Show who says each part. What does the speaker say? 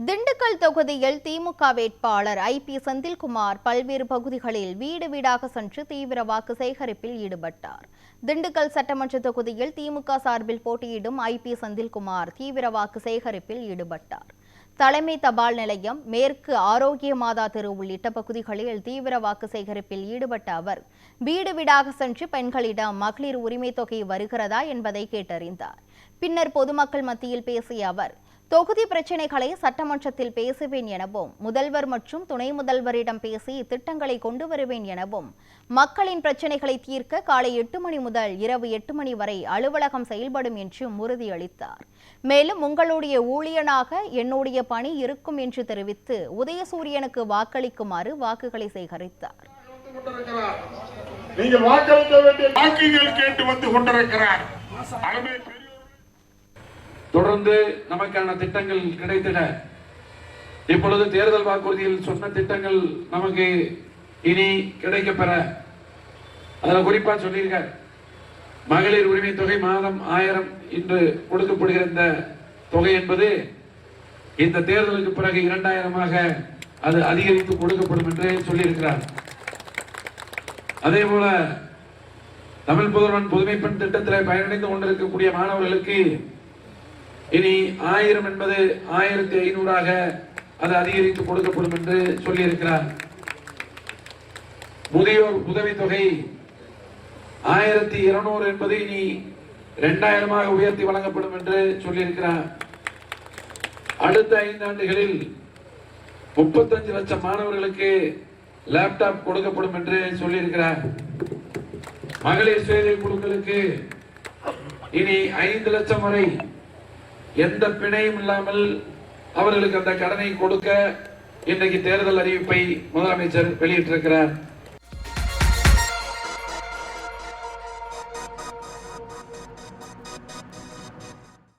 Speaker 1: திண்டுக்கல் தொகுதியில் திமுக வேட்பாளர் ஐ.பி. செந்தில்குமார் பல்வேறு பகுதிகளில் வீடு வீடாக சென்று தீவிர வாக்கு சேகரிப்பில் ஈடுபட்டார். திண்டுக்கல் சட்டமன்ற தொகுதியில் திமுக சார்பில் போட்டியிடும் ஐ.பி. செந்தில்குமார் தீவிர வாக்கு சேகரிப்பில் ஈடுபட்டார். தலைமை தபால் நிலையம், மேற்கு ஆரோக்கிய மாதா தெரு உள்ளிட்ட பகுதிகளில் தீவிர வாக்கு சேகரிப்பில் ஈடுபட்ட அவர் வீடு வீடாக சென்று பெண்களிடம் மகளிர் உரிமை தொகை வருகிறதா என்பதை கேட்டறிந்தார். பின்னர் பொதுமக்கள் மத்தியில் பேசிய அவர், தொகுதி பிரச்சினைகளை சட்டமன்றத்தில் பேசுவேன் எனவும், முதல்வர் மற்றும் துணை முதல்வரிடம் பேசி திட்டங்களை கொண்டு வருவேன் எனவும், மக்களின் பிரச்சினைகளை தீர்க்க காலை 8 மணி முதல் இரவு 8 மணி வரை அலுவலகம் செயல்படும் என்றும் உறுதியளித்தார். மேலும் உங்களுடைய ஊழியனாக என்னுடைய பணி இருக்கும் என்று தெரிவித்து உதயசூரியனுக்கு வாக்களிக்குமாறு வாக்குகளை சேகரித்தார்.
Speaker 2: தொடர்ந்து நமக்கான திட்டங்கள் கிடைத்தன. இப்பொழுது தேர்தல் வாக்குறுதியில் சொன்ன திட்டங்கள் நமக்கு இனி கிடைக்கப்பெற அதில் குறிப்பா சொல்லியிருக்கார். மகளிர் உரிமை தொகை மாதம் 1000 இன்று கொடுக்கப்படுகிற இந்த தொகை என்பது இந்த தேர்தலுக்கு பிறகு 2000ஆக அது அதிகரித்து கொடுக்கப்படும் என்று சொல்லியிருக்கிறார். அதே போல தமிழ் புதல்வன் புதுமை பெண் திட்டத்தில் பயனடைந்து கொண்டிருக்கக்கூடிய மாணவர்களுக்கு இனி 1000 என்பது 1500ஆக அது அதிகரித்து கொடுக்கப்படும் என்று சொல்லியிருக்கிறார். முதியோர் உதவித்தொகை 1200 என்பது இனி 2000ஆக உயர்த்தி வழங்கப்படும் என்று சொல்லியிருக்கிறார். அடுத்த 5 ஆண்டுகளில் 35 லட்சம் மாணவர்களுக்கு லேப்டாப் கொடுக்கப்படும் என்று சொல்லியிருக்கிறார். மகளிர் சுய குழுக்களுக்கு இனி 5 லட்சம் வரை எந்த பிணையும் இல்லாமல் அவர்களுக்கு அந்த கடனை கொடுக்க இன்றைக்கு தேர்தல் அறிவிப்பை முதலமைச்சர் வெளியிட்டிருக்கிறார்.